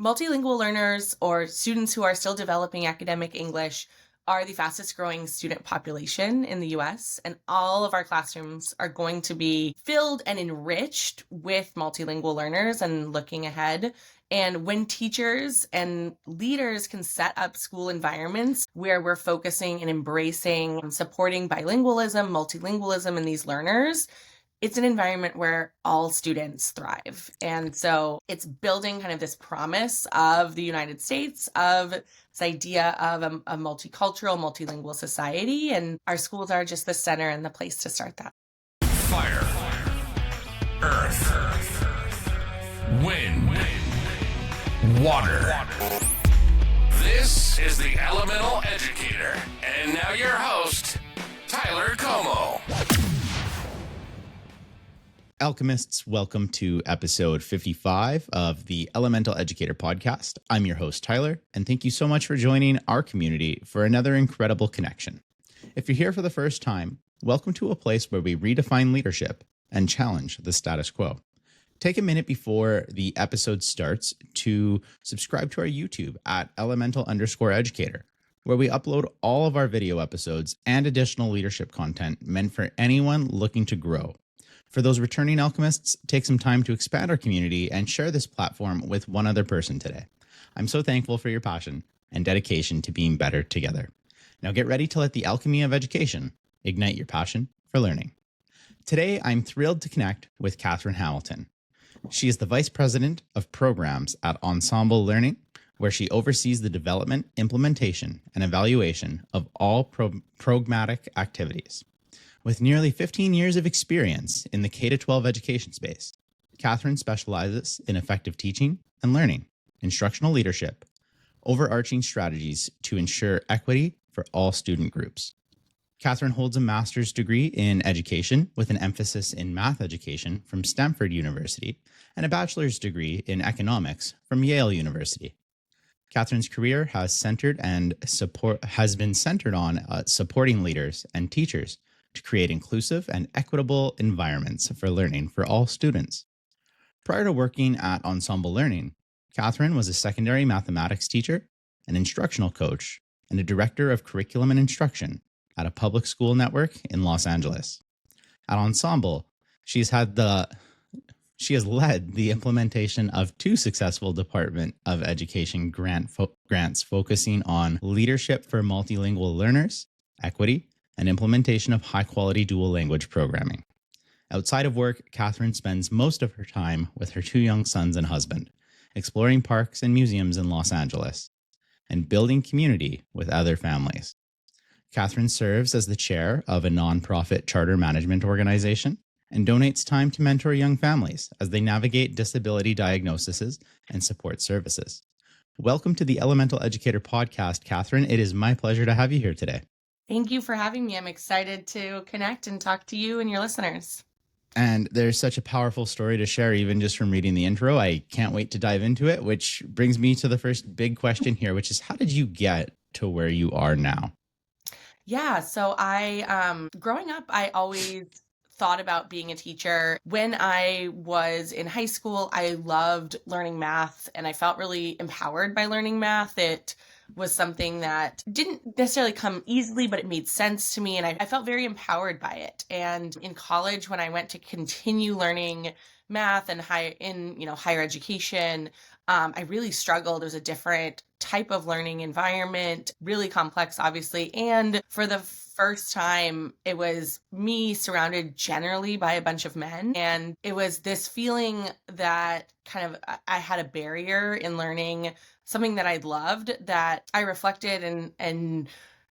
Multilingual learners or students who are still developing academic English are the fastest growing student population in the US, and all of our classrooms are going to be filled and enriched with multilingual learners and looking ahead. And when teachers and leaders can set up school environments where we're focusing and embracing and supporting bilingualism, multilingualism in these learners, it's an environment where all students thrive. And so it's building kind of this promise of the United States, of this idea of a multicultural, multilingual society. And our schools are just the center and the place to start that. Fire, earth, wind, water. This is the Elemental Educator. And now your host, Tyler Comeau. Alchemists, welcome to episode 55 of the Elemental Educator Podcast. I'm your host, Tyler, and thank you so much for joining our community for another incredible connection. If you're here for the first time, welcome to a place where we redefine leadership and challenge the status quo. Take a minute before the episode starts to subscribe to our YouTube at Elemental_Educator, where we upload all of our video episodes and additional leadership content meant for anyone looking to grow. For those returning alchemists, take some time to expand our community and share this platform with one other person today. I'm so thankful for your passion and dedication to being better together. Now get ready to let the alchemy of education ignite your passion for learning. Today, I'm thrilled to connect with Katherine Hamilton. She is the Vice President of Programs at Ensemble Learning, where she oversees the development, implementation, and evaluation of all programmatic activities. With nearly 15 years of experience in the K-12 education space, Katherine specializes in effective teaching and learning, instructional leadership, overarching strategies to ensure equity for all student groups. Katherine holds a master's degree in education with an emphasis in math education from Stanford University and a bachelor's degree in economics from Yale University. Katherine's career has been centered on supporting leaders and teachers to create inclusive and equitable environments for learning for all students. Prior to working at Ensemble Learning, Katherine was a secondary mathematics teacher, an instructional coach, and a director of curriculum and instruction at a public school network in Los Angeles. At Ensemble, she has led the implementation of 2 successful Department of Education grants focusing on leadership for multilingual learners, equity, and implementation of high-quality dual language programming. Outside of work, Katherine spends most of her time with her 2 young sons and husband, exploring parks and museums in Los Angeles, and building community with other families. Katherine serves as the chair of a nonprofit charter management organization and donates time to mentor young families as they navigate disability diagnoses and support services. Welcome to the Elemental Educator Podcast, Katherine. It is my pleasure to have you here today. Thank you for having me. I'm excited to connect and talk to you and your listeners. And there's such a powerful story to share, even just from reading the intro. I can't wait to dive into it, which brings me to the first big question here, which is how did you get to where you are now? Yeah, so growing up, I always thought about being a teacher. When I was in high school, I loved learning math and I felt really empowered by learning math. It was something that didn't necessarily come easily, but it made sense to me. And I felt very empowered by it. And in college, when I went to continue learning math and higher education, I really struggled. It was a different type of learning environment, really complex, obviously. And for the first time, it was me surrounded generally by a bunch of men. And it was this feeling that kind of I had a barrier in learning something that I loved, that I reflected and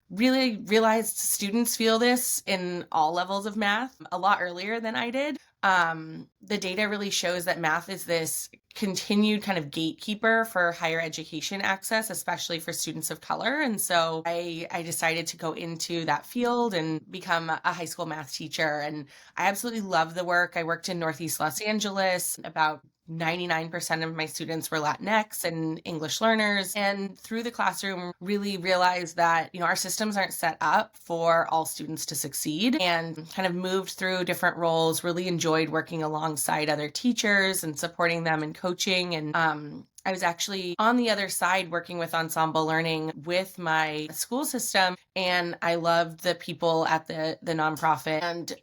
really realized students feel this in all levels of math a lot earlier than I did. The data really shows that math is this continued kind of gatekeeper for higher education access, especially for students of color. And so I decided to go into that field and become a high school math teacher. And I absolutely love the work. I worked in Northeast Los Angeles. About 99% of my students were Latinx and English learners. And through the classroom, really realized that, our systems aren't set up for all students to succeed, and kind of moved through different roles, really enjoyed working alongside other teachers and supporting them and coaching. And I was actually on the other side working with Ensemble Learning with my school system, and I loved the people at the nonprofit. And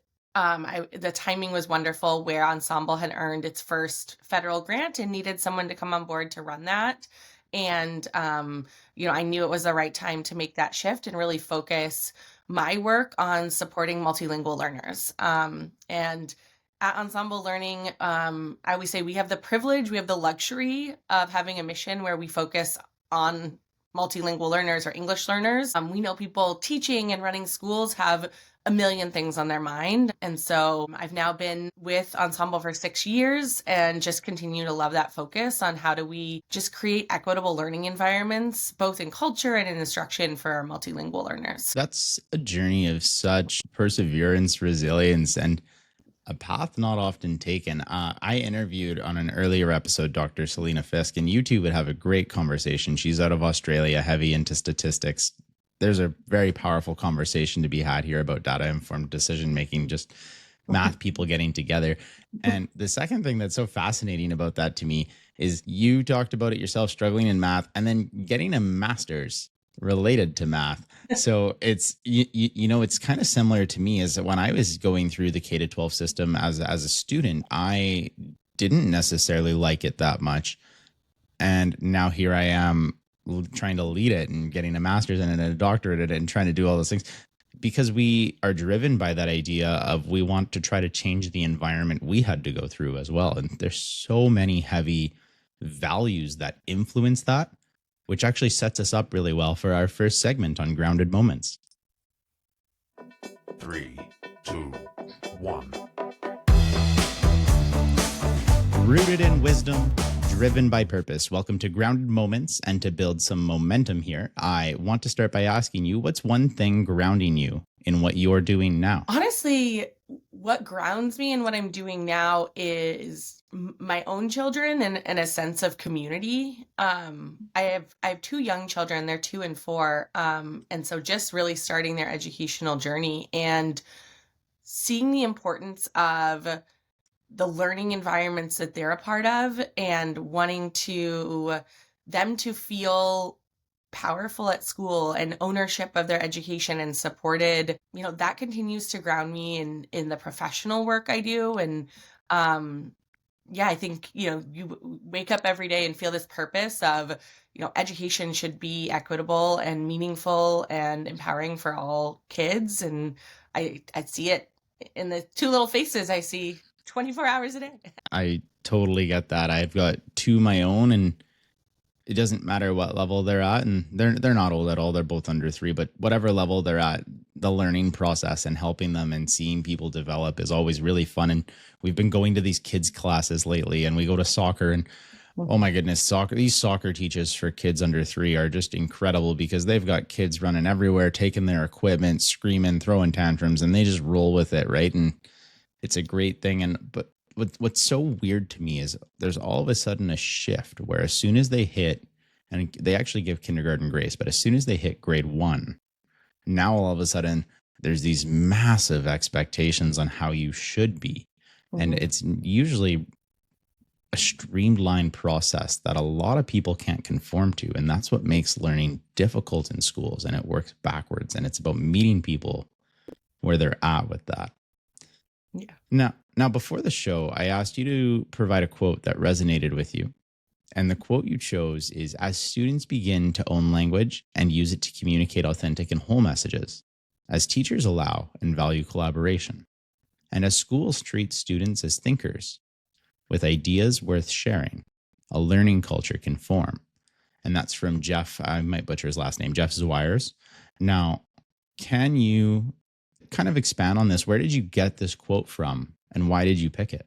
the timing was wonderful where Ensemble had earned its first federal grant and needed someone to come on board to run that. And, I knew it was the right time to make that shift and really focus my work on supporting multilingual learners. And at Ensemble Learning, I always say we have the privilege, we have the luxury of having a mission where we focus on multilingual learners or English learners. We know people teaching and running schools have a million things on their mind. And so I've now been with Ensemble for 6 years and just continue to love that focus on how do we just create equitable learning environments, both in culture and in instruction for our multilingual learners. That's a journey of such perseverance, resilience, and a path not often taken. I interviewed on an earlier episode Dr. Selena Fisk, and you two would have a great conversation. She's out of Australia, heavy into statistics. There's a very powerful conversation to be had here about data-informed decision-making, just math people getting together. And the second thing that's so fascinating about that to me is you talked about it yourself, struggling in math, and then getting a master's related to math. So it's, it's kind of similar to me as when I was going through the K-12 system as a student, I didn't necessarily like it that much. And now here I am trying to lead it and getting a master's in it and a doctorate in it and trying to do all those things because we are driven by that idea of we want to try to change the environment we had to go through as well. And there's so many heavy values that influence that, which actually sets us up really well for our first segment on Grounded Moments. 3, 2, 1. Rooted in wisdom, driven by purpose. Welcome to Grounded Moments. And to build some momentum here, I want to start by asking you, what's one thing grounding you in what you're doing now? Honestly, what grounds me in what I'm doing now is my own children and a sense of community. I have 2 young children, they're 2 and 4. And so just really starting their educational journey and seeing the importance of the learning environments that they're a part of and wanting them to feel powerful at school and ownership of their education and supported, that continues to ground me in the professional work I do. And, I think, you wake up every day and feel this purpose of, education should be equitable and meaningful and empowering for all kids. And I see it in the 2 little faces I see 24 hours a day. I totally get that. I've got 2 my own, and it doesn't matter what level they're at, and they're not old at all. They're both under 3, but whatever level they're at, the learning process and helping them and seeing people develop is always really fun. And we've been going to these kids classes lately, and we go to soccer, and oh my goodness, these soccer teachers for kids under 3 are just incredible because they've got kids running everywhere, taking their equipment, screaming, throwing tantrums, and they just roll with it, right? And it's a great thing. But what's so weird to me is there's all of a sudden a shift where as soon as they hit, and they actually give kindergarten grace, but as soon as they hit grade 1, now all of a sudden there's these massive expectations on how you should be. Mm-hmm. And it's usually a streamlined process that a lot of people can't conform to. And that's what makes learning difficult in schools. And it works backwards. And it's about meeting people where they're at with that. Yeah. Now, before the show, I asked you to provide a quote that resonated with you. And the quote you chose is, as students begin to own language and use it to communicate authentic and whole messages, as teachers allow and value collaboration, and as schools treat students as thinkers with ideas worth sharing, a learning culture can form. And that's from Jeff, I might butcher his last name, Jeff Zwires. Now, can you kind of expand on this? Where did you get this quote from and why did you pick it?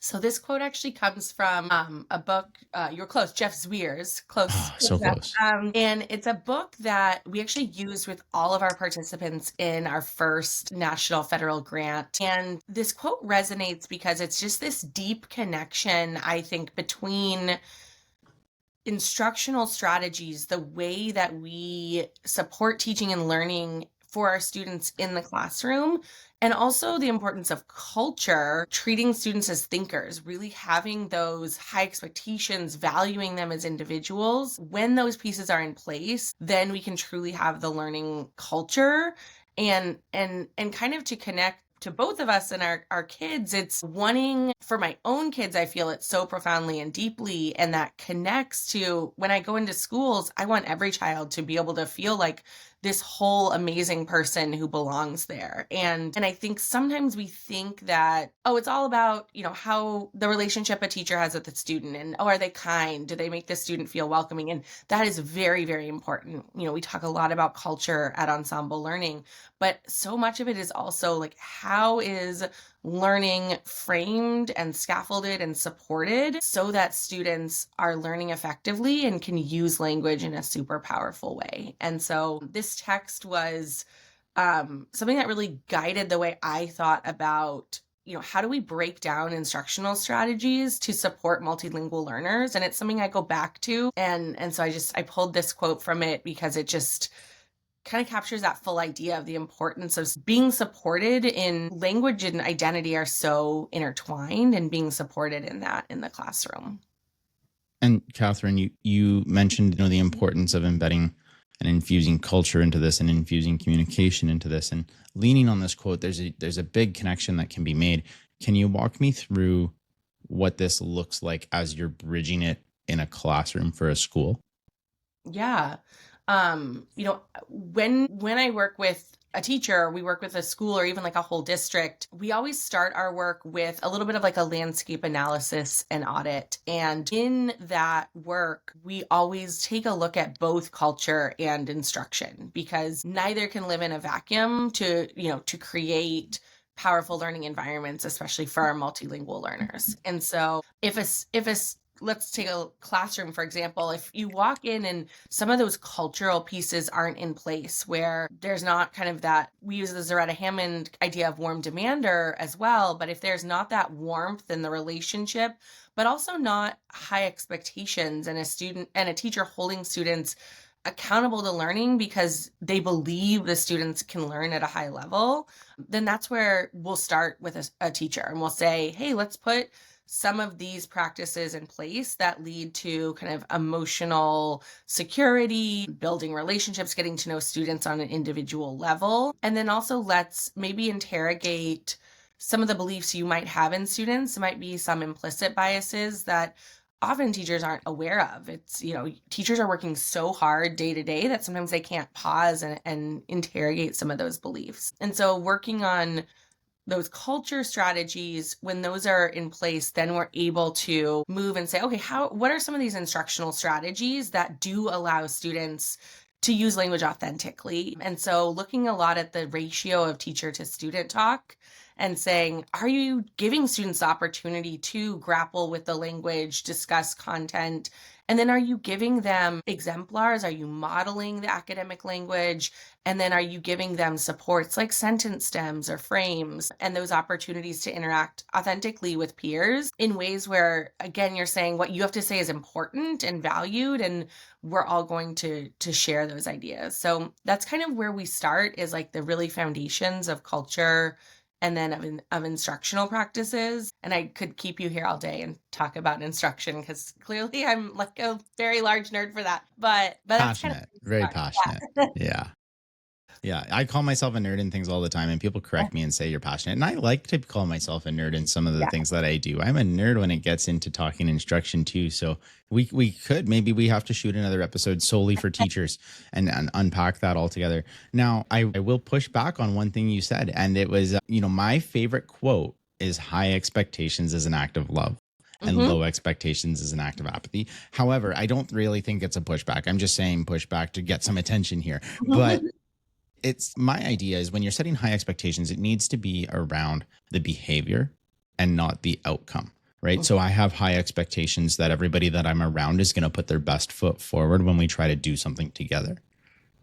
So this quote actually comes from a book, you're close, Jeff Zwires, close. Oh, so close. And it's a book that we actually used with all of our participants in our first national federal grant. And this quote resonates because it's just this deep connection, I think, between instructional strategies, the way that we support teaching and learning for our students in the classroom. And also the importance of culture, treating students as thinkers, really having those high expectations, valuing them as individuals. When those pieces are in place, then we can truly have the learning culture and kind of to connect to both of us and our kids. It's wanting, for my own kids, I feel it so profoundly and deeply, and that connects to when I go into schools. I want every child to be able to feel like this whole amazing person who belongs there. And I think sometimes we think that, oh, it's all about, how the relationship a teacher has with the student, and, oh, are they kind? Do they make the student feel welcoming? And that is very, very important. We talk a lot about culture at Ensemble Learning, but so much of it is also like, how is learning framed and scaffolded and supported so that students are learning effectively and can use language in a super powerful way. And so this text was something that really guided the way I thought about, how do we break down instructional strategies to support multilingual learners? And it's something I go back to. And so I pulled this quote from it because it just kind of captures that full idea of the importance of being supported in language and identity are so intertwined, and being supported in that in the classroom. And Katherine, you mentioned, the importance of embedding and infusing culture into this and infusing communication into this, and leaning on this quote, there's a big connection that can be made. Can you walk me through what this looks like as you're bridging it in a classroom for a school? Yeah. When I work with a teacher, we work with a school or even like a whole district, we always start our work with a little bit of like a landscape analysis and audit. And in that work, we always take a look at both culture and instruction, because neither can live in a vacuum to create powerful learning environments, especially for our multilingual learners. And so let's take a classroom, for example. If you walk in and some of those cultural pieces aren't in place, where there's not kind of that, we use the Zaretta Hammond idea of warm demander as well, but if there's not that warmth in the relationship, but also not high expectations, and a teacher holding students accountable to learning because they believe the students can learn at a high level, then that's where we'll start with a teacher, and we'll say, hey, let's put some of these practices in place that lead to kind of emotional security, building relationships, getting to know students on an individual level. And then also let's maybe interrogate some of the beliefs you might have in students. There might be some implicit biases that often teachers aren't aware of. It's, teachers are working so hard day to day that sometimes they can't pause and interrogate some of those beliefs. And so working on those culture strategies, when those are in place, then we're able to move and say, okay, what are some of these instructional strategies that do allow students to use language authentically? And so looking a lot at the ratio of teacher to student talk and saying, are you giving students the opportunity to grapple with the language, discuss content? And then are you giving them exemplars? Are you modeling the academic language? And then are you giving them supports like sentence stems or frames, and those opportunities to interact authentically with peers in ways where, again, you're saying what you have to say is important and valued, and we're all going to share those ideas. So that's kind of where we start, is like the really foundations of culture and then of instructional practices. And I could keep you here all day and talk about instruction, because clearly I'm like a very large nerd for that. But that's passionate, kind of very passionate. Yeah. Yeah, I call myself a nerd in things all the time, and people correct me and say you're passionate. And I like to call myself a nerd in some of the things that I do. I'm a nerd when it gets into talking instruction too. So maybe we have to shoot another episode solely for teachers and unpack that all together. Now, I will push back on one thing you said, and it was, my favorite quote is high expectations is an act of love, and low expectations is an act of apathy. However, I don't really think it's a pushback. I'm just saying pushback to get some attention here. But it's my idea is when you're setting high expectations, it needs to be around the behavior and not the outcome, right? So I have high expectations that everybody that I'm around is going to put their best foot forward when we try to do something together,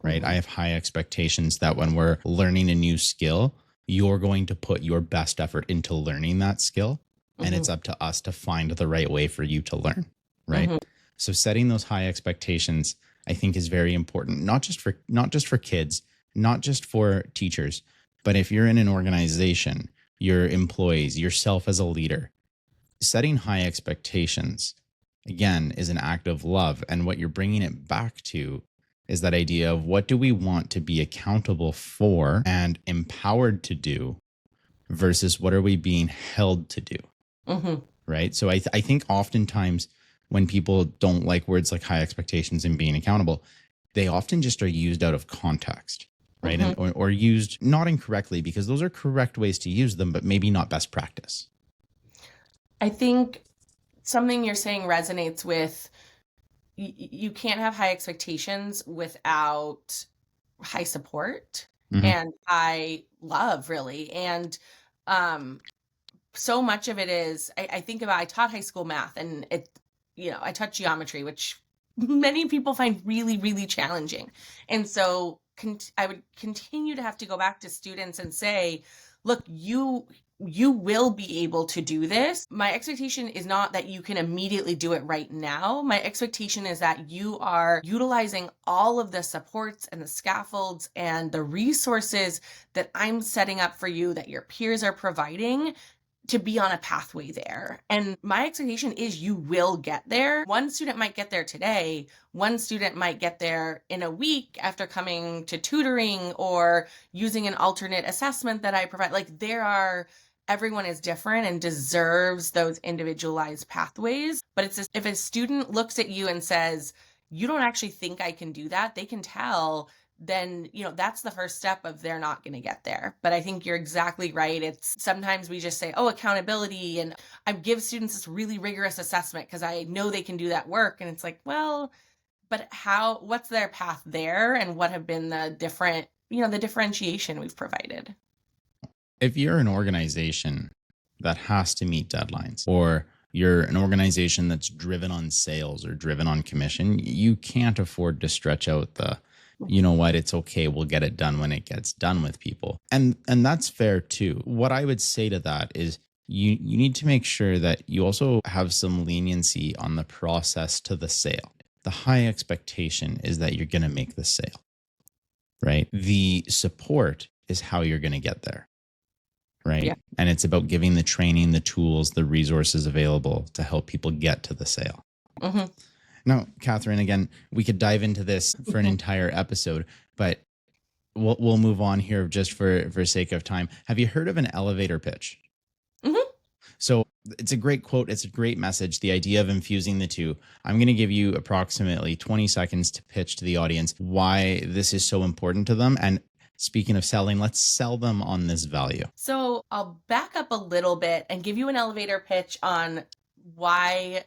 right? I have high expectations that when we're learning a new skill, you're going to put your best effort into learning that skill. And it's up to us to find the right way for you to learn, right? So setting those high expectations, I think, is very important, not just for kids, not just for teachers, but if you're in an organization, your employees, yourself as a leader, setting high expectations, again, is an act of love. And what you're bringing it back to is that idea of what do we want to be accountable for and empowered to do versus what are we being held to do, right? So I think oftentimes when people don't like words like high expectations and being accountable, they often just are used out of context, right? And, or used not incorrectly, because those are correct ways to use them, but maybe not best practice. I think something you're saying resonates with you can't have high expectations without high support and high love, really. And so much of it is, I think about, I taught high school math, and I taught geometry, which many people find really, really challenging. And so I would continue to have to go back to students and say, look, you will be able to do this. My expectation is not that you can immediately do it right now. My expectation is that you are utilizing all of the supports and the scaffolds and the resources that I'm setting up for you, that your peers are providing, to be on a pathway there. And my expectation is you will get there. One student might get there today. One student might get there in a week after coming to tutoring or using an alternate assessment that I provide. Like, everyone is different and deserves those individualized pathways. But it's just, if a student looks at you and says, you don't actually think I can do that, they can tell, then, that's the first step of they're not going to get there. But I think you're exactly right. It's sometimes we just say, oh, accountability. And I give students this really rigorous assessment because I know they can do that work. And it's like, well, but what's their path there? And what have been the differentiation we've provided? If you're an organization that has to meet deadlines, or you're an organization that's driven on sales or driven on commission, you can't afford to stretch out the, you know what, it's okay, we'll get it done when it gets done with people. And that's fair too. What I would say to that is you need to make sure that you also have some leniency on the process to the sale. The high expectation is that you're going to make the sale, right? The support is how you're going to get there, right? Yeah. And it's about giving the training, the tools, the resources available to help people get to the sale. Now, Katherine, again, we could dive into this for an entire episode, but we'll move on here just for sake of time. Have you heard of an elevator pitch? So it's a great quote. It's a great message. The idea of infusing the two. I'm going to give you approximately 20 seconds to pitch to the audience why this is so important to them. And speaking of selling, let's sell them on this value. So I'll back up a little bit and give you an elevator pitch on why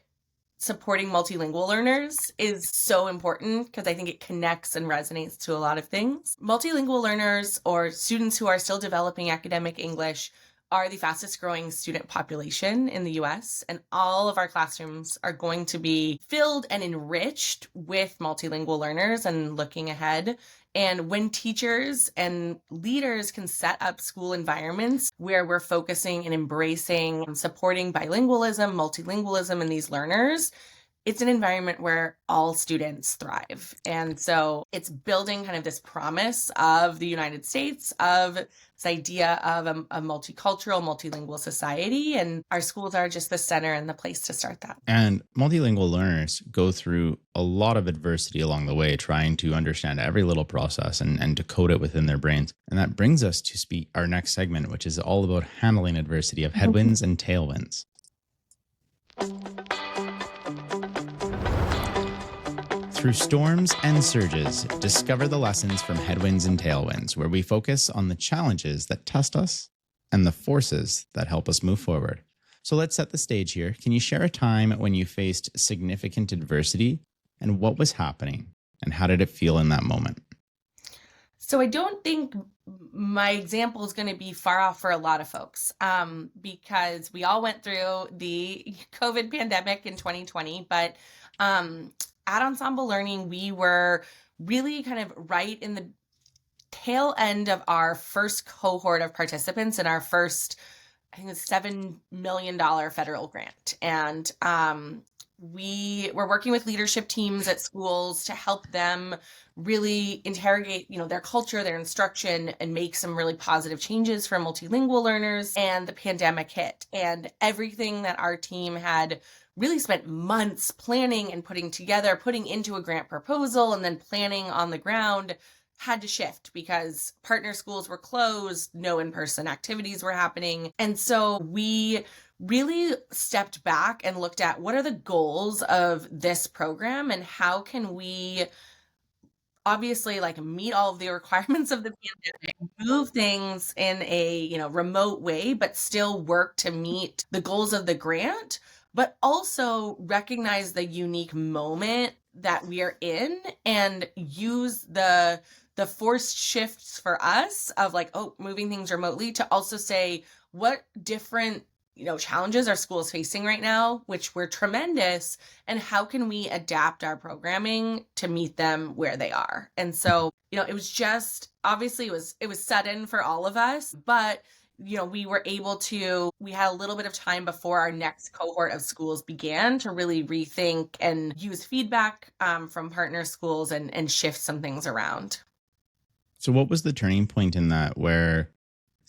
supporting multilingual learners is so important, because I think it connects and resonates to a lot of things. Multilingual learners, or students who are still developing academic English, are the fastest growing student population in the US, and all of our classrooms are going to be filled and enriched with multilingual learners. And looking ahead, and when teachers and leaders can set up school environments where we're focusing and embracing and supporting bilingualism, multilingualism in these learners, it's an environment where all students thrive. And so it's building kind of this promise of the United States, of this idea of a multicultural, multilingual society. And our schools are just the center and the place to start that. And multilingual learners go through a lot of adversity along the way, trying to understand every little process and decode it within their brains. And that brings us to our next segment, which is all about handling adversity, of headwinds and tailwinds. Through storms and surges, discover the lessons from Headwinds and Tailwinds, where we focus on the challenges that test us and the forces that help us move forward. So let's set the stage here. Can you share a time when you faced significant adversity, and what was happening, and how did it feel in that moment? So I don't think my example is going to be far off for a lot of folks, because we all went through the COVID pandemic in 2020, but at Ensemble Learning, we were really kind of right in the tail end of our first cohort of participants in our first, I think it was $7 million federal grant. And We were working with leadership teams at schools to help them really interrogate, their culture, their instruction, and make some really positive changes for multilingual learners. And the pandemic hit, and everything that our team had really spent months planning and putting together, putting into a grant proposal, and then planning on the ground had to shift because partner schools were closed, no in-person activities were happening. And so we really stepped back and looked at what are the goals of this program and how can we obviously meet all of the requirements of the pandemic, move things in a remote way, but still work to meet the goals of the grant, but also recognize the unique moment that we are in and use the forced shifts for us of moving things remotely to also say what different challenges our schools facing right now, which were tremendous, and how can we adapt our programming to meet them where they are. And so, it was just, obviously it was sudden for all of us, but we had a little bit of time before our next cohort of schools began to really rethink and use feedback from partner schools and shift some things around. So what was the turning point in that where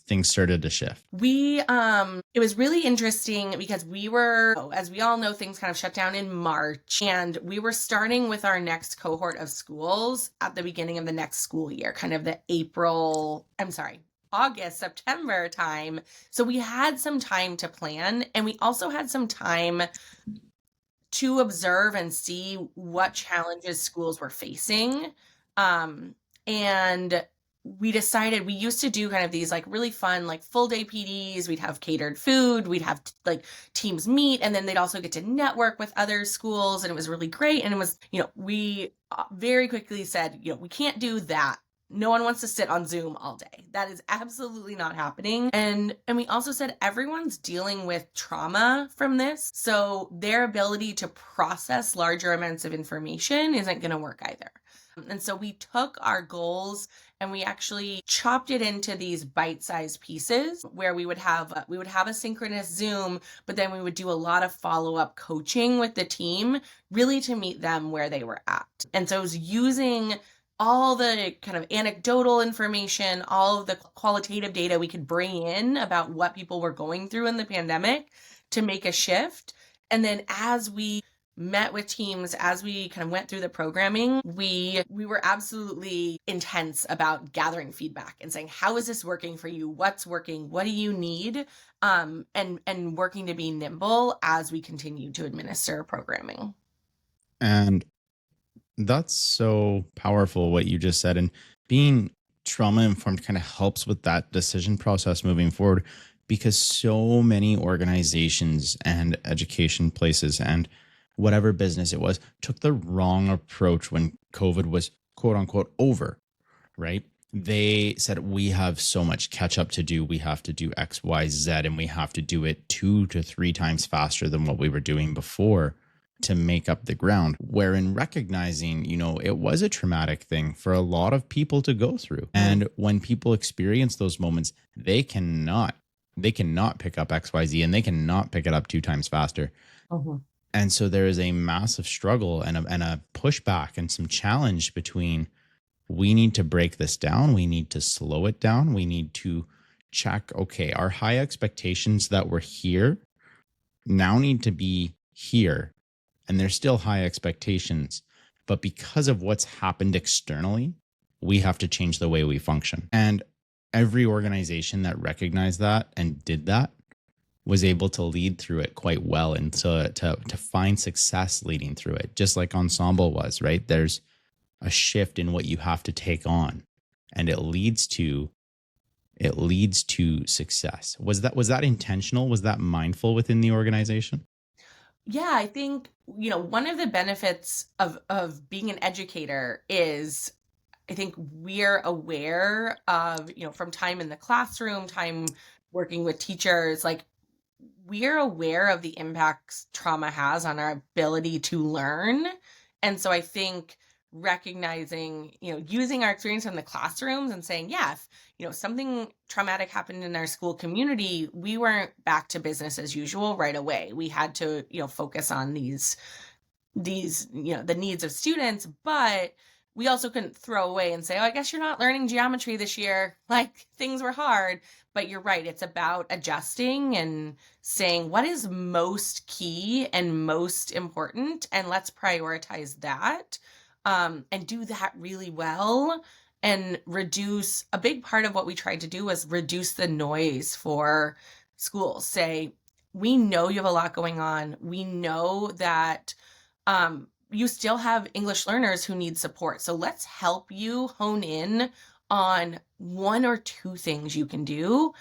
things started to shift? It was really interesting because as we all know, things kind of shut down in March, and we were starting with our next cohort of schools at the beginning of the next school year, kind of the August, September time. So we had some time to plan, and we also had some time to observe and see what challenges schools were facing. And we decided we used to do kind of these really fun, full day PDs. We'd have catered food. We'd have teams meet, and then they'd also get to network with other schools. And it was really great. And it was, we very quickly said, we can't do that. No one wants to sit on Zoom all day. That is absolutely not happening. And we also said everyone's dealing with trauma from this. So their ability to process larger amounts of information isn't going to work either. And so we took our goals and we actually chopped it into these bite-sized pieces where we would have a synchronous Zoom, but then we would do a lot of follow-up coaching with the team, really to meet them where they were at. And so it was using all the kind of anecdotal information, all of the qualitative data we could bring in about what people were going through in the pandemic to make a shift. And then as we met with teams, as we kind of went through the programming, we were absolutely intense about gathering feedback and saying, how is this working for you? What's working? What do you need? And working to be nimble as we continue to administer programming. And that's so powerful what you just said. And being trauma informed kind of helps with that decision process moving forward, because so many organizations and education places and whatever business it was took the wrong approach when COVID was quote unquote over, right? They said, we have so much catch up to do. We have to do X, Y, Z, and we have to do it 2 to 3 times faster than what we were doing before to make up the ground. Wherein recognizing, it was a traumatic thing for a lot of people to go through. And when people experience those moments, they cannot pick up X, Y, Z, and they cannot pick it up 2 times faster. Mm-hmm. And so there is a massive struggle and a pushback and some challenge between, we need to break this down. We need to slow it down. We need to check, okay, our high expectations that were here now need to be here. And there's still high expectations, but because of what's happened externally, we have to change the way we function. And every organization that recognized that and did that was able to lead through it quite well, and to find success leading through it, just like Ensemble was, right? There's a shift in what you have to take on, and it leads to success. Was that intentional? Was that mindful within the organization? Yeah, I think, one of the benefits of being an educator is, I think we're aware of, from time in the classroom, time working with teachers, we're aware of the impacts trauma has on our ability to learn. And so I think recognizing, using our experience in the classrooms and saying, yeah, if, something traumatic happened in our school community, we weren't back to business as usual right away. We had to, focus on these, the needs of students, but we also couldn't throw away and say, oh, I guess you're not learning geometry this year. Like, things were hard. But you're right. It's about adjusting and saying what is most key and most important, and let's prioritize that, and do that really well, and reduce. A big part of what we tried to do was reduce the noise for schools. Say, we know you have a lot going on. We know that you still have English learners who need support. So let's help you hone in on one or two things you can do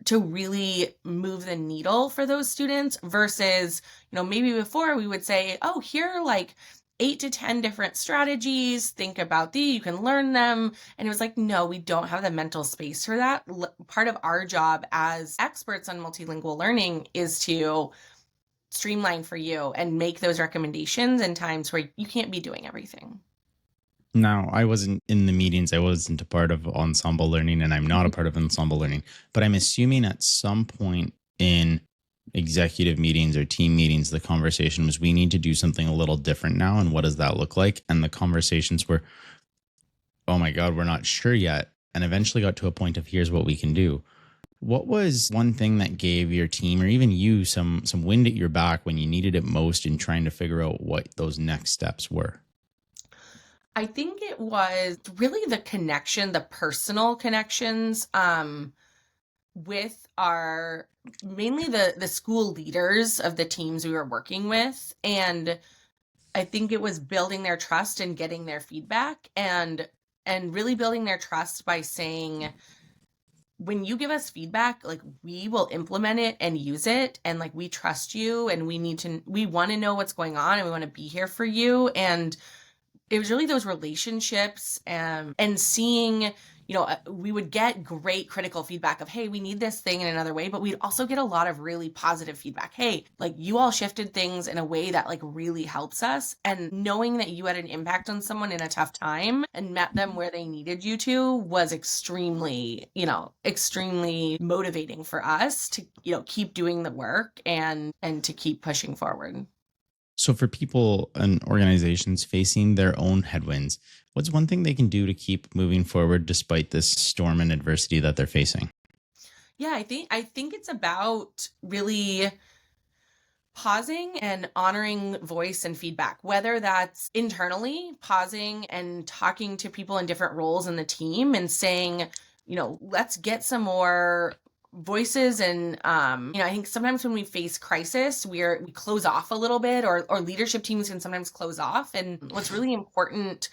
to really move the needle for those students versus, maybe before we would say, oh, here are like 8 to 10 different strategies. Think about these, you can learn them. And it was like, no, we don't have the mental space for that. Part of our job as experts on multilingual learning is to streamline for you and make those recommendations in times where you can't be doing everything. Now, I wasn't in the meetings. I wasn't a part of Ensemble Learning, and I'm not a part of Ensemble Learning. But I'm assuming at some point in executive meetings or team meetings, the conversation was, we need to do something a little different now. And what does that look like? And the conversations were, oh my God, we're not sure yet. And eventually got to a point of, here's what we can do. What was one thing that gave your team or even you some wind at your back when you needed it most in trying to figure out what those next steps were? I think it was really the connection, the personal connections with our, mainly the school leaders of the teams we were working with. And I think it was building their trust and getting their feedback and really building their trust by saying, when you give us feedback, like, we will implement it and use it. And like, we trust you and we want to know what's going on and we want to be here for you. And it was really those relationships and seeing, we would get great critical feedback of, hey, we need this thing in another way, but we'd also get a lot of really positive feedback. Hey, like, you all shifted things in a way that like really helps us. And knowing that you had an impact on someone in a tough time and met them where they needed you to was extremely motivating for us to, keep doing the work and to keep pushing forward. So for people and organizations facing their own headwinds, what's one thing they can do to keep moving forward despite this storm and adversity that they're facing? Yeah, I think it's about really pausing and honoring voice and feedback, whether that's internally pausing and talking to people in different roles in the team and saying, let's get some more voices. And I think sometimes when we face crisis, we close off a little bit, or leadership teams can sometimes close off. And what's really important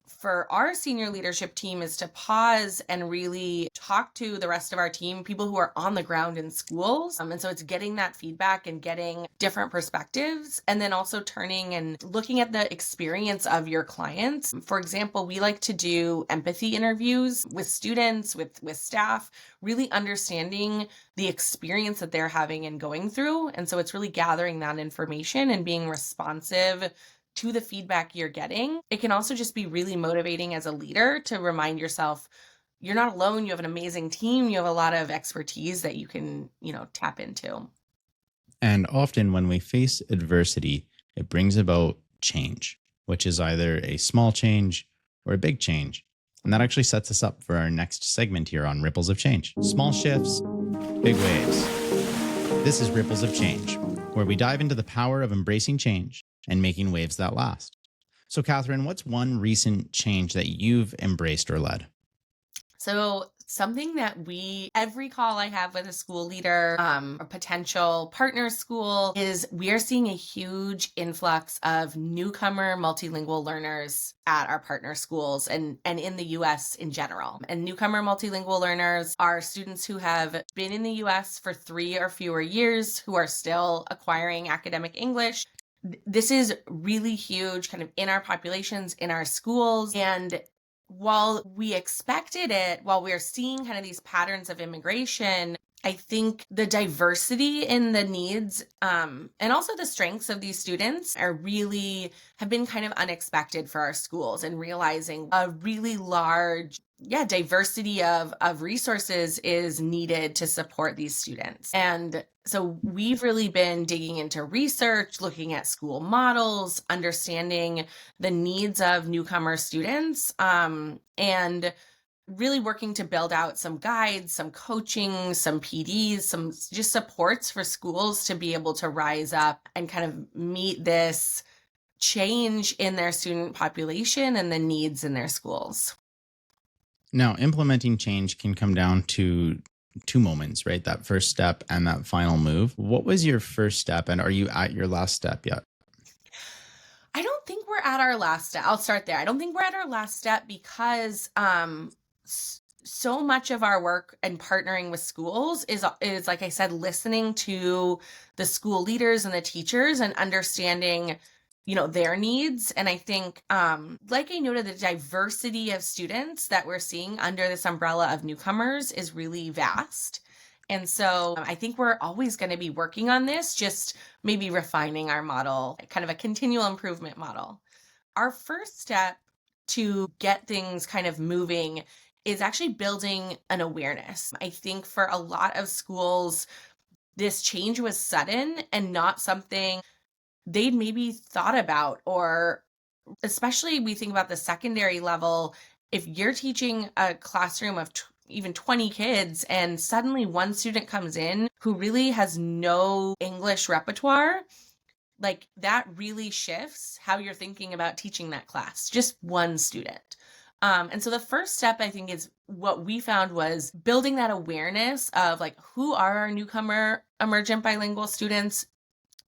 for our senior leadership team is to pause and really talk to the rest of our team, people who are on the ground in schools. And so it's getting that feedback and getting different perspectives, and then also turning and looking at the experience of your clients. For example, we like to do empathy interviews with students, with staff, really understanding the experience that they're having and going through. And so it's really gathering that information and being responsive to the feedback you're getting. It can also just be really motivating as a leader to remind yourself, you're not alone. You have an amazing team. You have a lot of expertise that you can, tap into. And often when we face adversity, it brings about change, which is either a small change or a big change. And that actually sets us up for our next segment here on Ripples of Change. Small shifts, big waves. This is Ripples of Change, where we dive into the power of embracing change and making waves that last. So, Katherine, what's one recent change that you've embraced or led? So something that every call I have with a school leader, a potential partner school, is we are seeing a huge influx of newcomer multilingual learners at our partner schools and in the US in general. And newcomer multilingual learners are students who have been in the US for 3 or fewer years, who are still acquiring academic English. This is really huge kind of in our populations, in our schools. And while we expected it, while we're seeing kind of these patterns of immigration, I think the diversity in the needs and also the strengths of these students have been kind of unexpected for our schools, and realizing a really large diversity of resources is needed to support these students. And so we've really been digging into research, looking at school models, understanding the needs of newcomer students, and really working to build out some guides, some coaching, some PDs, some just supports for schools to be able to rise up and kind of meet this change in their student population and the needs in their schools. Now, implementing change can come down to two moments, right? That first step and that final move. What was your first step, and are you at your last step yet? I don't think we're at our last step. I'll start there. I don't think we're at our last step because so much of our work and partnering with schools is like I said, listening to the school leaders and the teachers and understanding, their needs. And I think, like I noted, the diversity of students that we're seeing under this umbrella of newcomers is really vast. And so I think we're always going to be working on this, just maybe refining our model, kind of a continual improvement model. Our first step to get things kind of moving is actually building an awareness. I think for a lot of schools, this change was sudden and not something they'd maybe thought about, or especially we think about the secondary level. If you're teaching a classroom of even 20 kids and suddenly one student comes in who really has no English repertoire, like that really shifts how you're thinking about teaching that class, just one student. And so the first step, I think, is what we found was building that awareness of like, who are our newcomer emergent bilingual students?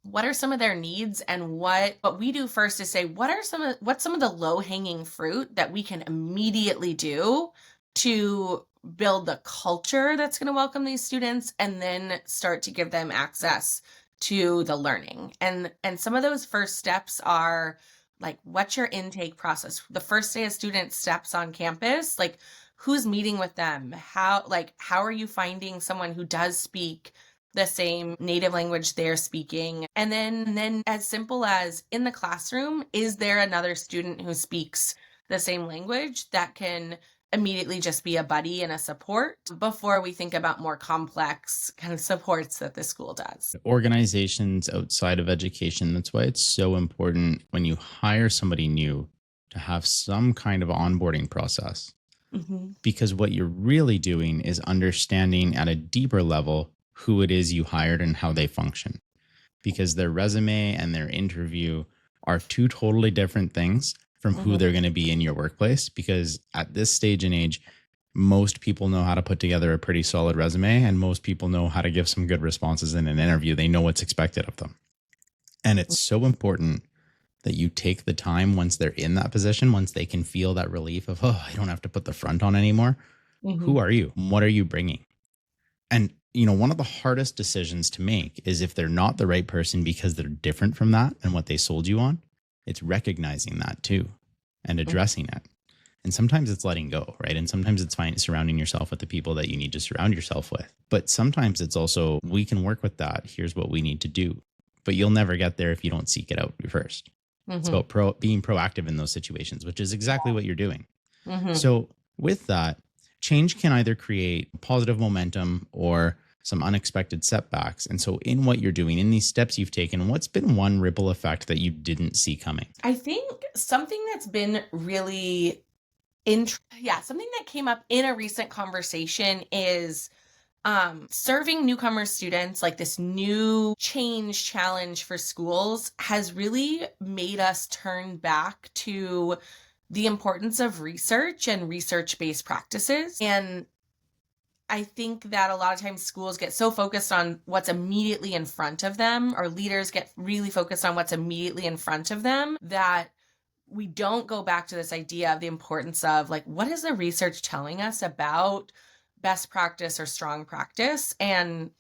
What are some of their needs? And what we do first is say, what's some of the low hanging fruit that we can immediately do to build the culture that's going to welcome these students, and then start to give them access to the learning. And some of those first steps are like, what's your intake process? The first day a student steps on campus, like who's meeting with them? How are you finding someone who does speak the same native language they're speaking? And then as simple as in the classroom, is there another student who speaks the same language that can immediately just be a buddy and a support before we think about more complex kind of supports that the school does? Organizations outside of education, that's why it's so important when you hire somebody new to have some kind of onboarding process. Mm-hmm. Because what you're really doing is understanding at a deeper level who it is you hired and how they function. Because their resume and their interview are two totally different things from who they're going to be in your workplace. Because at this stage and age, most people know how to put together a pretty solid resume, and most people know how to give some good responses in an interview. They know what's expected of them. And it's so important that you take the time once they're in that position, once they can feel that relief of, I don't have to put the front on anymore. Mm-hmm. Who are you? What are you bringing? And, one of the hardest decisions to make is if they're not the right person because they're different from that and what they sold you on. It's recognizing that too and addressing it. And sometimes it's letting go, right? And sometimes it's fine surrounding yourself with the people that you need to surround yourself with. But sometimes it's also, we can work with that. Here's what we need to do. But you'll never get there if you don't seek it out first. Mm-hmm. It's about being proactive in those situations, which is exactly what you're doing. Mm-hmm. So with that, change can either create positive momentum or some unexpected setbacks. And so in what you're doing, in these steps you've taken, what's been one ripple effect that you didn't see coming? I think something that's been really something that came up in a recent conversation is serving newcomer students, like this new change challenge for schools has really made us turn back to the importance of research and research-based practices. And I think that a lot of times schools get so focused on what's immediately in front of them, or leaders get really focused on what's immediately in front of them, that we don't go back to this idea of the importance of like, what is the research telling us about best practice or strong practice? And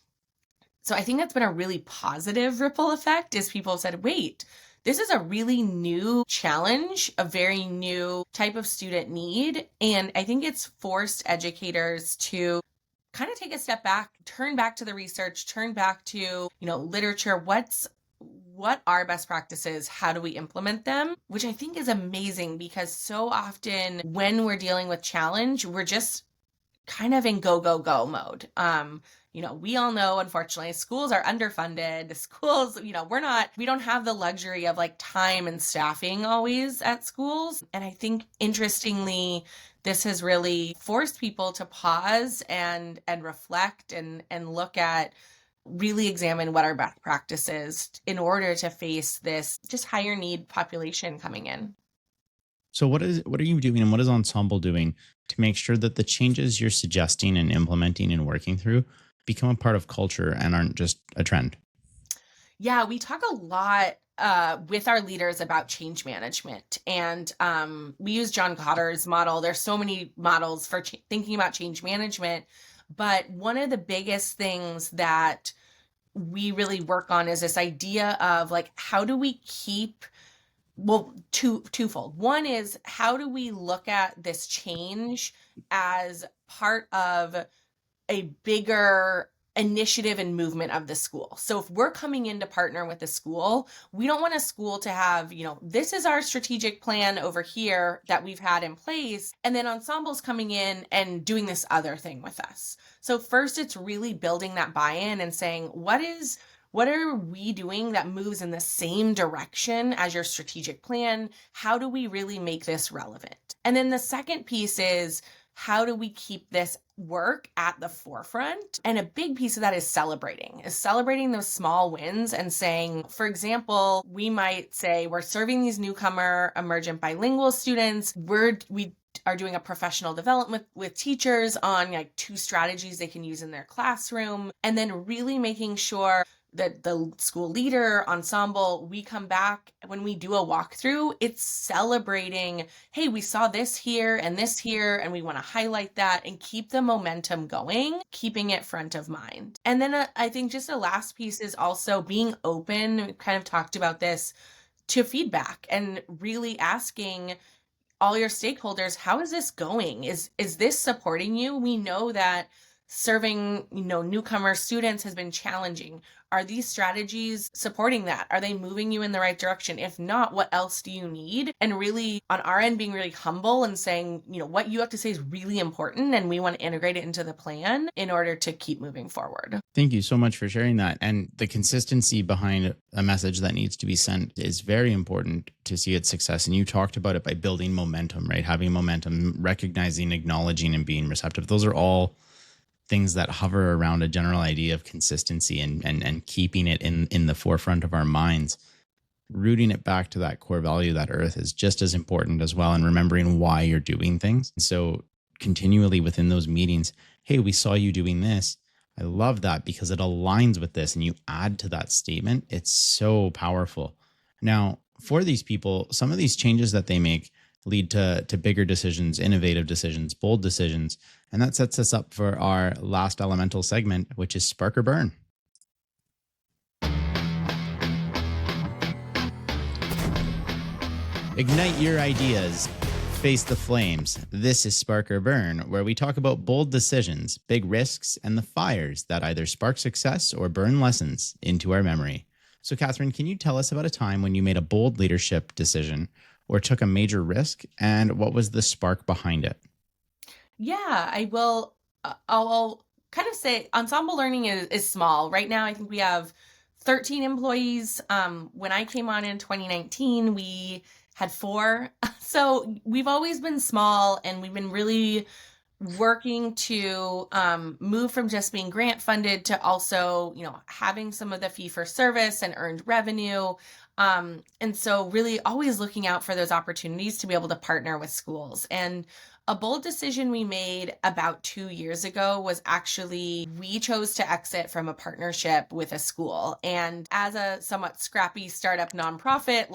so I think that's been a really positive ripple effect, is people have said, wait, this is a really new challenge, a very new type of student need. And I think it's forced educators to kind of take a step back, turn back to the research, turn back to, literature. What are best practices? How do we implement them? Which I think is amazing, because so often when we're dealing with challenge, we're just kind of in go, go, go mode. We all know, unfortunately, schools are underfunded. Schools, we don't have the luxury of like time and staffing always at schools. And I think, interestingly, this has really forced people to pause and reflect and look at, really examine what our best practices in order to face this just higher need population coming in. So what are you doing, and what is Ensemble doing to make sure that the changes you're suggesting and implementing and working through become a part of culture and aren't just a trend? Yeah, we talk a lot with our leaders about change management, and we use John Cotter's model. There's so many models for thinking about change management, but one of the biggest things that we really work on is this idea of like, how do we keep, twofold. One is, how do we look at this change as part of a bigger initiative and movement of the school? So if we're coming in to partner with the school, we don't want a school to have, this is our strategic plan over here that we've had in place, and then Ensemble's coming in and doing this other thing with us. So first, it's really building that buy-in and saying, what are we doing that moves in the same direction as your strategic plan? How do we really make this relevant? And then the second piece is, how do we keep this work at the forefront? And a big piece of that is celebrating those small wins and saying, for example, we might say we're serving these newcomer emergent bilingual students. We are doing a professional development with teachers on like 2 strategies they can use in their classroom, and then really making sure that the school leader, Ensemble, we come back when we do a walkthrough, it's celebrating, hey, we saw this here, and we want to highlight that and keep the momentum going, keeping it front of mind. And then I think just the last piece is also being open. We kind of talked about this, to feedback, and really asking all your stakeholders, how is this going? Is this supporting you? We know that serving, newcomer students has been challenging. Are these strategies supporting that? Are they moving you in the right direction? If not, what else do you need? And really, on our end, being really humble and saying, what you have to say is really important, and we want to integrate it into the plan in order to keep moving forward. Thank you so much for sharing that. And the consistency behind a message that needs to be sent is very important to see its success. And you talked about it by building momentum, right? Having momentum, recognizing, acknowledging, and being receptive. Those are all things that hover around a general idea of consistency and keeping it in the forefront of our minds. Rooting it back to that core value, that earth, is just as important as well, and remembering why you're doing things. So continually within those meetings, hey, we saw you doing this. I love that because it aligns with this, and you add to that statement. It's so powerful. Now, for these people, some of these changes that they make lead to bigger decisions, innovative decisions, bold decisions. And that sets us up for our last elemental segment, which is Spark or Burn. Ignite your ideas. Face the flames. This is Spark or Burn, where we talk about bold decisions, big risks, and the fires that either spark success or burn lessons into our memory. So, Katherine, can you tell us about a time when you made a bold leadership decision or took a major risk, and what was the spark behind it? Yeah, I will. I'll kind of say Ensemble Learning is small. Right now, I think we have 13 employees. When I came on in 2019, we had 4. So we've always been small, and we've been really working to move from just being grant funded to also, having some of the fee for service and earned revenue. And so really always looking out for those opportunities to be able to partner with schools. And a bold decision we made about 2 years ago was actually, we chose to exit from a partnership with a school. And as a somewhat scrappy startup nonprofit,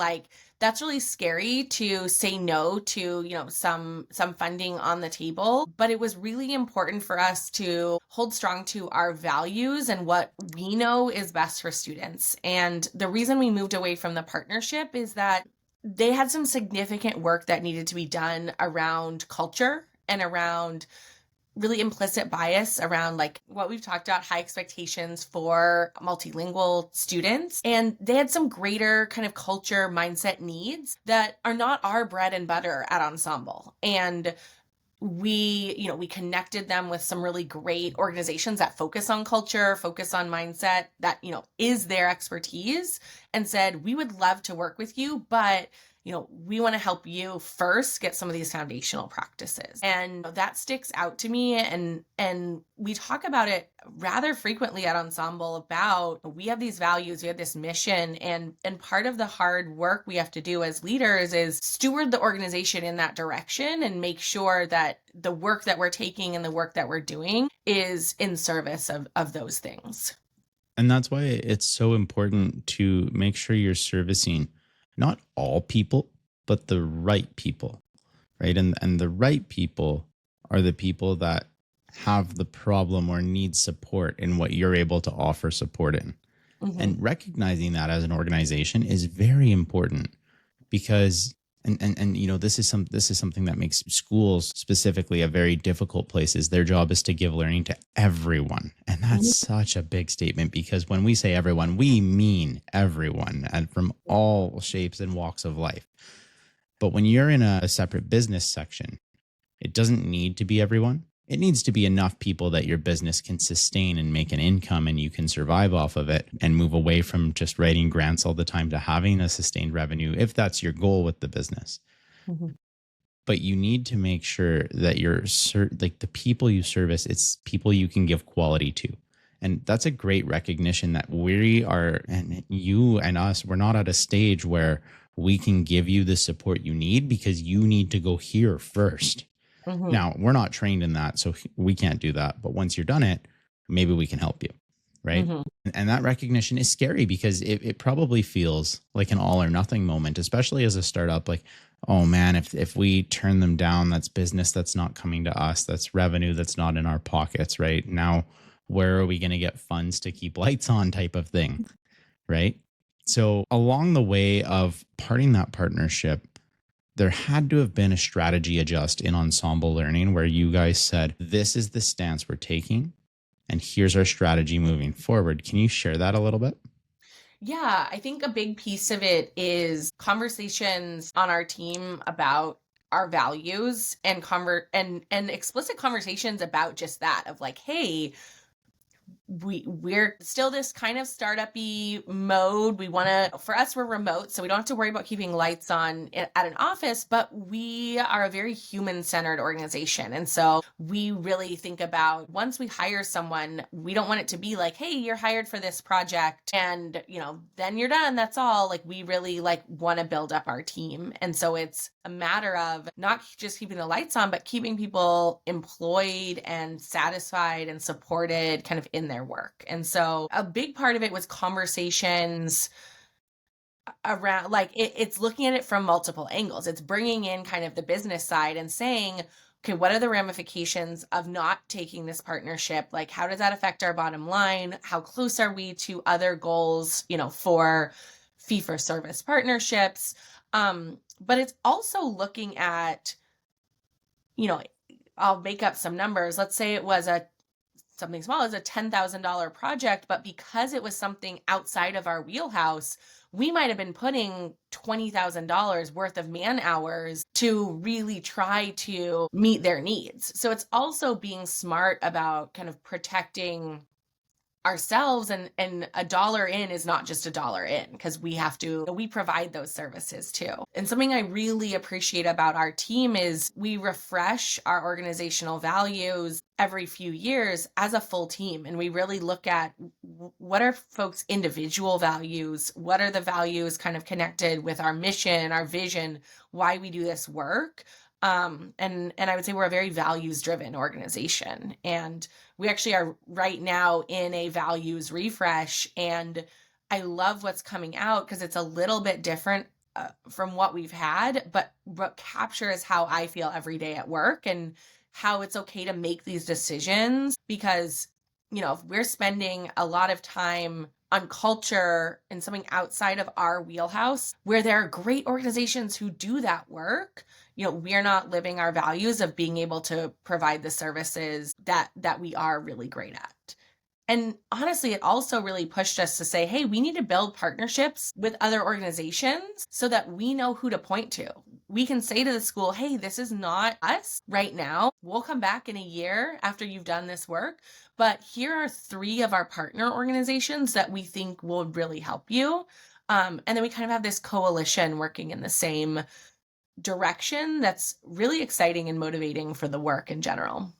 that's really scary to say no to, some funding on the table. But it was really important for us to hold strong to our values and what we know is best for students. And the reason we moved away from the partnership is that they had some significant work that needed to be done around culture and around really implicit bias around like what we've talked about, high expectations for multilingual students. And they had some greater kind of culture mindset needs that are not our bread and butter at Ensemble. And we connected them with some really great organizations that focus on culture, focus on mindset, that, is their expertise, and said, we would love to work with you, but we want to help you first get some of these foundational practices. And that sticks out to me. And we talk about it rather frequently at Ensemble about, we have these values, we have this mission, and part of the hard work we have to do as leaders is steward the organization in that direction and make sure that the work that we're taking and the work that we're doing is in service of those things. And that's why it's so important to make sure you're servicing not all people, but the right people, right? And the right people are the people that have the problem or need support in what you're able to offer support in. Mm-hmm. And recognizing that as an organization is very important, because this is something that makes schools specifically a very difficult place. Is their job is to give learning to everyone. And that's such a big statement, because when we say everyone, we mean everyone, and from all shapes and walks of life. But when you're in a separate business section, it doesn't need to be everyone. It needs to be enough people that your business can sustain and make an income and you can survive off of it and move away from just writing grants all the time to having a sustained revenue, if that's your goal with the business. Mm-hmm. But you need to make sure that the people you service, it's people you can give quality to. And that's a great recognition that we are, and you and us, we're not at a stage where we can give you the support you need, because you need to go here first. Mm-hmm. Now, we're not trained in that, so we can't do that. But once you're done it, maybe we can help you, right? Mm-hmm. And that recognition is scary, because it probably feels like an all or nothing moment, especially as a startup. Like, oh man, if we turn them down, that's business that's not coming to us. That's revenue that's not in our pockets, right? Now, where are we going to get funds to keep lights on, type of thing, right? So along the way of parting that partnership, there had to have been a strategy adjust in Ensemble Learning where you guys said, this is the stance we're taking, and here's our strategy moving forward. Can you share that a little bit? Yeah, I think a big piece of it is conversations on our team about our values and explicit conversations about just that, of like, hey, we're still this kind of startup-y mode. For us, we're remote, so we don't have to worry about keeping lights on at an office, but we are a very human-centered organization. And so we really think about, once we hire someone, we don't want it to be like, hey, you're hired for this project and, then you're done. That's all. Like, we really want to build up our team. And so it's a matter of not just keeping the lights on, but keeping people employed and satisfied and supported kind of in their work. And so a big part of it was conversations around, it's looking at it from multiple angles. It's bringing in kind of the business side and saying, okay, what are the ramifications of not taking this partnership? Like, how does that affect our bottom line? How close are we to other goals, for fee-for-service partnerships? But it's also looking at, I'll make up some numbers. Let's say it was something small as a $10,000 project, but because it was something outside of our wheelhouse, we might have been putting $20,000 worth of man hours to really try to meet their needs. So it's also being smart about kind of protecting ourselves, and a dollar in is not just a dollar in, because we provide those services too. And something I really appreciate about our team is we refresh our organizational values every few years as a full team. And we really look at what are folks' individual values, what are the values kind of connected with our mission, our vision, why we do this work. And I would say we're a very values-driven organization, and we actually are right now in a values refresh, and I love what's coming out because it's a little bit different from what we've had, but what captures how I feel every day at work and how it's okay to make these decisions, because, if we're spending a lot of time on culture and something outside of our wheelhouse where there are great organizations who do that work, we're not living our values of being able to provide the services that we are really great at. And honestly, it also really pushed us to say, hey, we need to build partnerships with other organizations so that we know who to point to. We can say to the school, hey, this is not us right now. We'll come back in a year after you've done this work. But here are 3 of our partner organizations that we think will really help you. And then we kind of have this coalition working in the same direction that's really exciting and motivating for the work in general.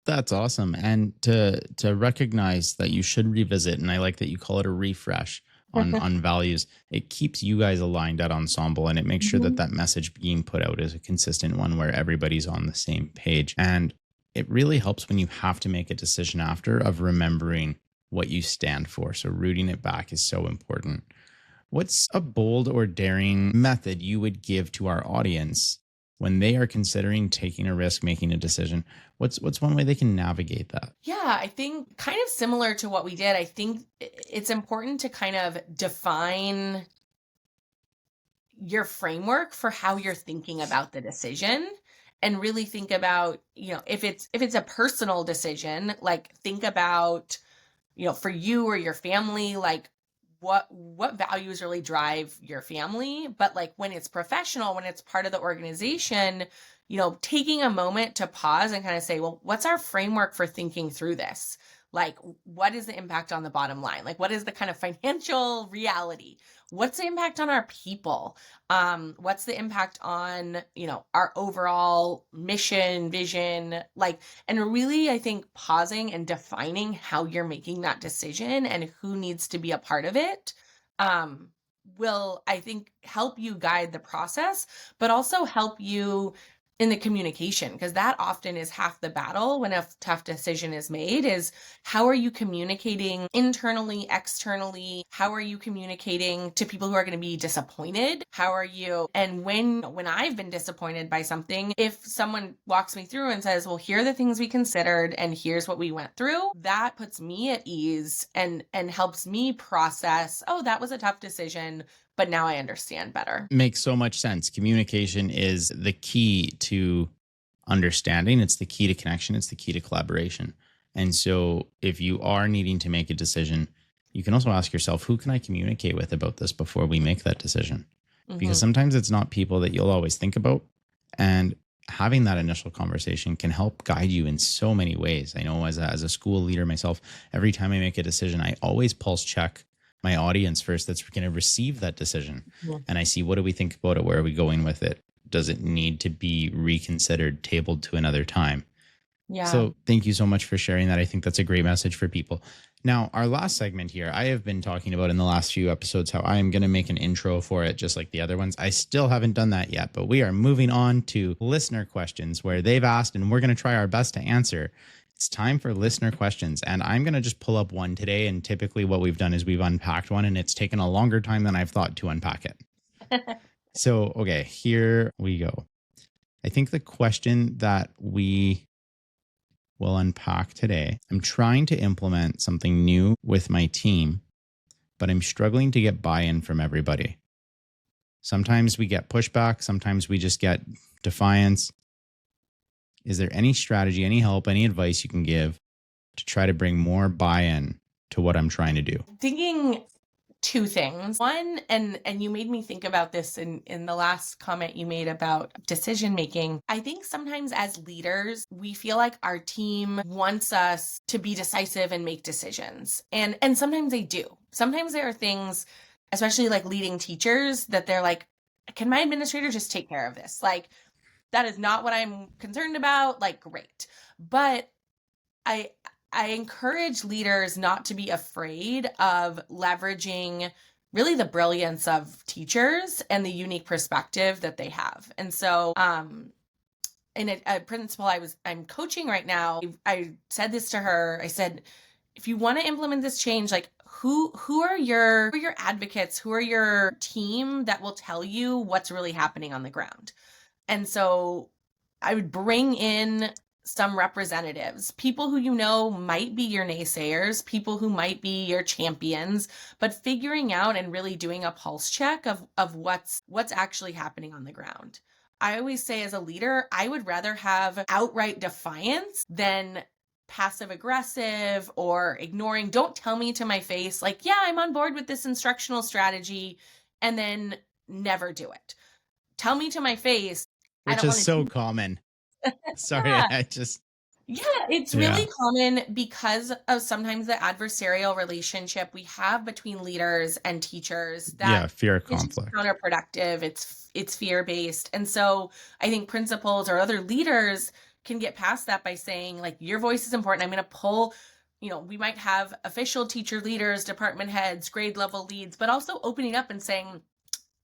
That's awesome. And to recognize that you should revisit, and I like that you call it a refresh on values. It keeps you guys aligned at Ensemble, and it makes sure that that message being put out is a consistent one where everybody's on the same page. And it really helps when you have to make a decision after of remembering what you stand for. So rooting it back is so important. What's a bold or daring method you would give to our audience when they are considering taking a risk, making a decision? What's one way they can navigate that? Yeah, I think kind of similar to what we did. I think it's important to kind of define your framework for how you're thinking about the decision, and really think about, if it's a personal decision, like think about, for you or your family, like what values really drive your family. But like when it's professional, when it's part of the organization, taking a moment to pause and kind of say, well, what's our framework for thinking through this? Like, what is the impact on the bottom line? Like, what is the kind of financial reality? What's the impact on our people? What's the impact on, our overall mission, vision? Like, and really, I think pausing and defining how you're making that decision and who needs to be a part of it will, I think, help you guide the process, but also help you in the communication, because that often is half the battle when a tough decision is made, is how are you communicating internally, externally? How are you communicating to people who are going to be disappointed? How are you? And when I've been disappointed by something, if someone walks me through and says, well, here are the things we considered and here's what we went through, that puts me at ease and helps me process, oh, that was a tough decision, but now I understand better. Makes so much sense. Communication is the key to understanding. It's the key to connection. It's the key to collaboration. And so if you are needing to make a decision, you can also ask yourself, who can I communicate with about this before we make that decision? Because sometimes it's not people that you'll always think about. And having that initial conversation can help guide you in so many ways. I know as a school leader myself, every time I make a decision, I always pulse check my audience first that's going to receive that decision. And I see, what do we think about it? Where are we going with it? Does it need to be reconsidered, tabled to another time? Yeah. So thank you so much for sharing that. I think that's a great message for people. Now, our last segment here, I have been talking about in the last few episodes how I am going to make an intro for it, just like the other ones. I still haven't done that yet, but we are moving on to listener questions where they've asked and we're going to try our best to answer. It's time for listener questions, and I'm going to just pull up one today. And typically what we've done is we've unpacked one, and it's taken a longer time than I've thought to unpack it. So, okay, here we go. I think the question that we will unpack today, I'm trying to implement something new with my team, but I'm struggling to get buy-in from everybody. Sometimes we get pushback. Sometimes we just get defiance. Is there any strategy, any help, any advice you can give to try to bring more buy-in to what I'm trying to do? Thinking 2 things. One, and you made me think about this in the last comment you made about decision making. I think sometimes as leaders, we feel like our team wants us to be decisive and make decisions. And sometimes they do. Sometimes there are things, especially like leading teachers, that they're like, can my administrator just take care of this? Like, that is not what I'm concerned about. Like, great. But I encourage leaders not to be afraid of leveraging really the brilliance of teachers and the unique perspective that they have. And so, in a principal I'm coaching right now, I said this to her. I said, if you want to implement this change, like who are your advocates? Who are your team that will tell you what's really happening on the ground? And so I would bring in some representatives, people who you know might be your naysayers, people who might be your champions, but figuring out and really doing a pulse check of what's actually happening on the ground. I always say, as a leader, I would rather have outright defiance than passive aggressive or ignoring. Don't tell me to my face, like, yeah, I'm on board with this instructional strategy, and then never do it. Tell me to my face. Which is so common. Sorry, Yeah. It's really common because of sometimes the adversarial relationship we have between leaders and teachers. That fear of is conflict. Counterproductive. It's fear-based. And so I think principals or other leaders can get past that by saying, like, your voice is important. I'm going to pull, we might have official teacher leaders, department heads, grade level leads, but also opening up and saying,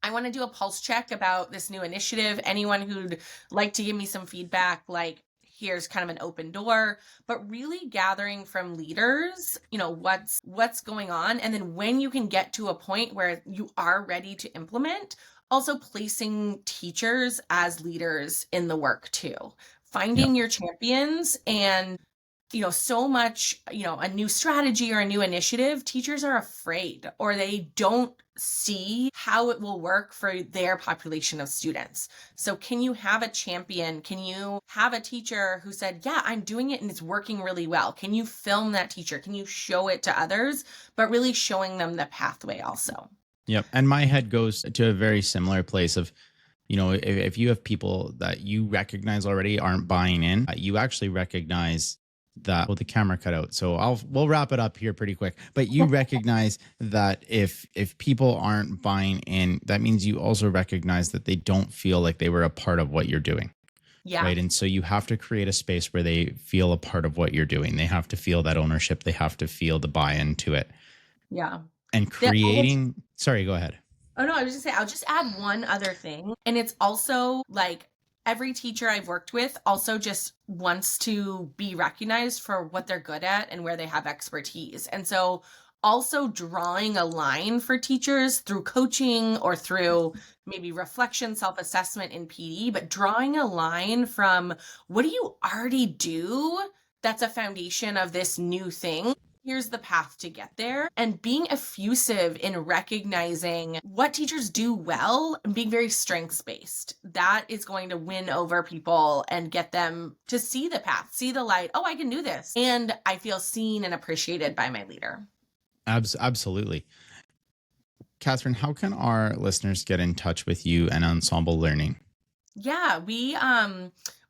I want to do a pulse check about this new initiative. Anyone who'd like to give me some feedback, like, here's kind of an open door, but really gathering from leaders, what's going on. And then when you can get to a point where you are ready to implement, also placing teachers as leaders in the work too, finding your champions. And so much, a new strategy or a new initiative, teachers are afraid or they don't see how it will work for their population of students. So can you have a champion? Can you have a teacher who said, yeah, I'm doing it and it's working really well? Can you film that teacher? Can you show it to others, but really showing them the pathway also? Yep. And my head goes to a very similar place of, if you have people that you recognize already aren't buying in, you actually recognize that, well, the camera cut out. So we'll wrap it up here pretty quick. But you recognize that if people aren't buying in, that means you also recognize that they don't feel like they were a part of what you're doing. Yeah. Right. And so you have to create a space where they feel a part of what you're doing. They have to feel that ownership. They have to feel the buy-in to it. Yeah. And creating, sorry, go ahead. Oh no, I was just saying, I'll just add one other thing. And it's also like, every teacher I've worked with also just wants to be recognized for what they're good at and where they have expertise. And so also drawing a line for teachers through coaching or through maybe reflection, self-assessment in PD, but drawing a line from, what do you already do that's a foundation of this new thing? Here's the path to get there, and being effusive in recognizing what teachers do well and being very strengths-based. That is going to win over people and get them to see the path, see the light. Oh, I can do this. And I feel seen and appreciated by my leader. Absolutely. Katherine, how can our listeners get in touch with you and Ensemble Learning? Yeah,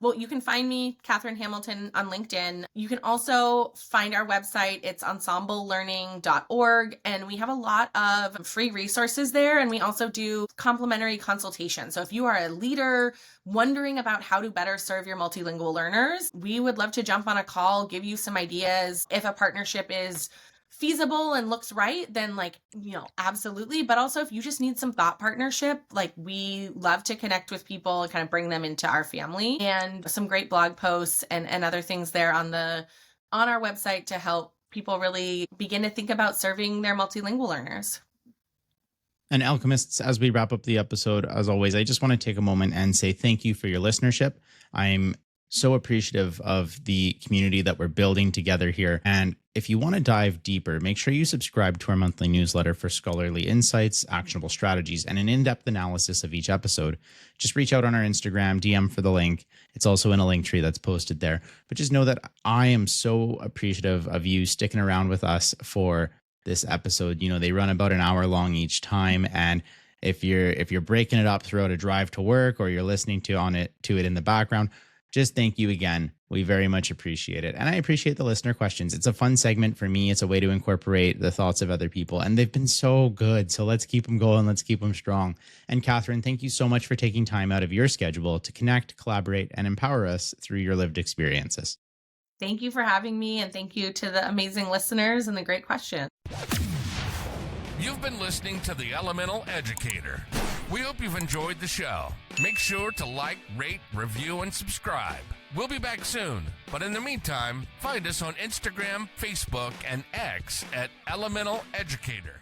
well, you can find me, Katherine Hamilton, on LinkedIn. You can also find our website. It's ensemblelearning.org. And we have a lot of free resources there. And we also do complimentary consultation. So if you are a leader wondering about how to better serve your multilingual learners, we would love to jump on a call, give you some ideas. If a partnership is feasible and looks right, then absolutely. But also if you just need some thought partnership, we love to connect with people and kind of bring them into our family, and some great blog posts and other things there on our website to help people really begin to think about serving their multilingual learners. And alchemists, as we wrap up the episode, as always, I just want to take a moment and say thank you for your listenership. I'm so appreciative of the community that we're building together here. And if you want to dive deeper, make sure you subscribe to our monthly newsletter for scholarly insights, actionable strategies, and an in-depth analysis of each episode. Just reach out on our Instagram, DM for the link. It's also in a link tree that's posted there. But just know that I am so appreciative of you sticking around with us for this episode. They run about an hour long each time. And if you're breaking it up throughout a drive to work, or you're listening to it in the background, just thank you again. We very much appreciate it. And I appreciate the listener questions. It's a fun segment for me. It's a way to incorporate the thoughts of other people. And they've been so good. So let's keep them going. Let's keep them strong. And Katherine, thank you so much for taking time out of your schedule to connect, collaborate, and empower us through your lived experiences. Thank you for having me. And thank you to the amazing listeners and the great questions. You've been listening to The Elemental Educator. We hope you've enjoyed the show. Make sure to like, rate, review, and subscribe. We'll be back soon, but in the meantime, find us on Instagram, Facebook, and X at Elemental Educator.